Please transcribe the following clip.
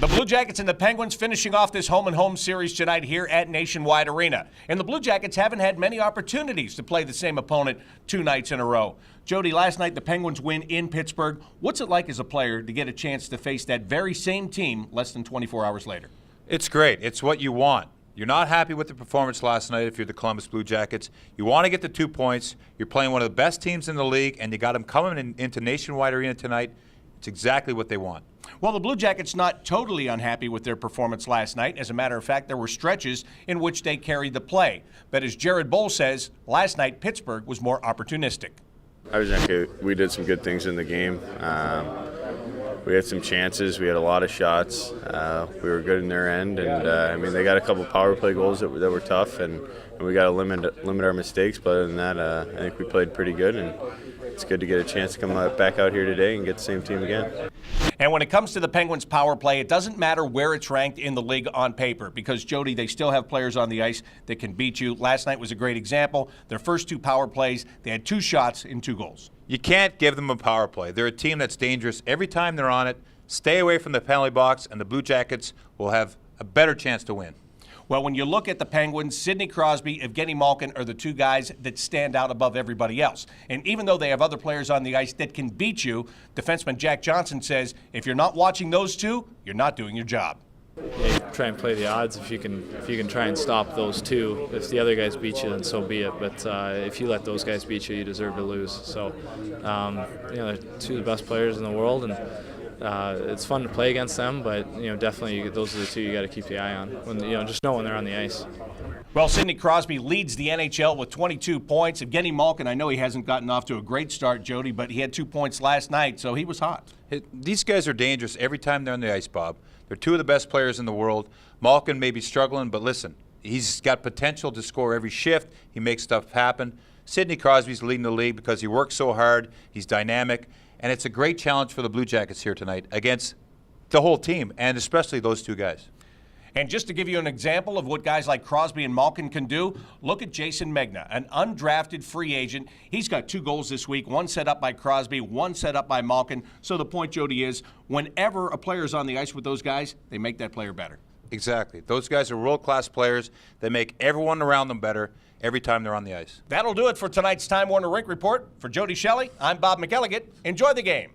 The Blue Jackets and the Penguins finishing off this home-and-home series tonight here at Nationwide Arena. And the Blue Jackets haven't had many opportunities to play the same opponent 2 nights in a row. Jody, last night the Penguins win in Pittsburgh. What's it like as a player to get a chance to face that very same team less than 24 hours later? It's great. It's what you want. You're not happy with the performance last night if you're the Columbus Blue Jackets. You want to get the 2 points. You're playing one of the best teams in the league, and you got them coming into Nationwide Arena tonight. It's exactly what they want. Well, the Blue Jackets not totally unhappy with their performance last night. As a matter of fact, there were stretches in which they carried the play. But as Jared Boll says, last night Pittsburgh was more opportunistic. I was okay. We did some good things in the game. We had some chances. We had a lot of shots. We were good in their end, and I mean, they got a couple power play goals that were tough, and we got to limit our mistakes. But other than that, I think we played pretty good, and it's good to get a chance to come back out here today and get the same team again. And when it comes to the Penguins' power play, it doesn't matter where it's ranked in the league on paper because, Jody, they still have players on the ice that can beat you. Last night was a great example. Their first 2 power plays, they had 2 shots and 2 goals. You can't give them a power play. They're a team that's dangerous every time they're on it. Stay away from the penalty box, and the Blue Jackets will have a better chance to win. Well, when you look at the Penguins, Sidney Crosby, Evgeny Malkin are the 2 guys that stand out above everybody else. And even though they have other players on the ice that can beat you, defenseman Jack Johnson says, if you're not watching those 2, you're not doing your job. Yeah, you try and play the odds if you can try and stop those 2. If the other guys beat you, then so be it. But if you let those guys beat you, you deserve to lose. So, they're 2 of the best players in the world, and it's fun to play against them. But definitely those are the 2 you got to keep the eye on. When just know when they're on the ice. Well, Sidney Crosby leads the NHL with 22 points. Evgeny Malkin, I know he hasn't gotten off to a great start, Jody, but he had 2 points last night, so he was hot. These guys are dangerous every time they're on the ice, Bob. They're 2 of the best players in the world. Malkin may be struggling, but listen, he's got potential to score every shift. He makes stuff happen. Sidney Crosby's leading the league because he works so hard. He's dynamic, and it's a great challenge for the Blue Jackets here tonight against the whole team, and especially those 2 guys. And just to give you an example of what guys like Crosby and Malkin can do, look at Jason Megna, an undrafted free agent. He's got 2 goals this week, 1 set up by Crosby, 1 set up by Malkin. So the point, Jody, is whenever a player's on the ice with those guys, they make that player better. Exactly. Those guys are world-class players. They make everyone around them better every time they're on the ice. That'll do it for tonight's Time Warner Rink Report. For Jody Shelley, I'm Bob McElligott. Enjoy the game.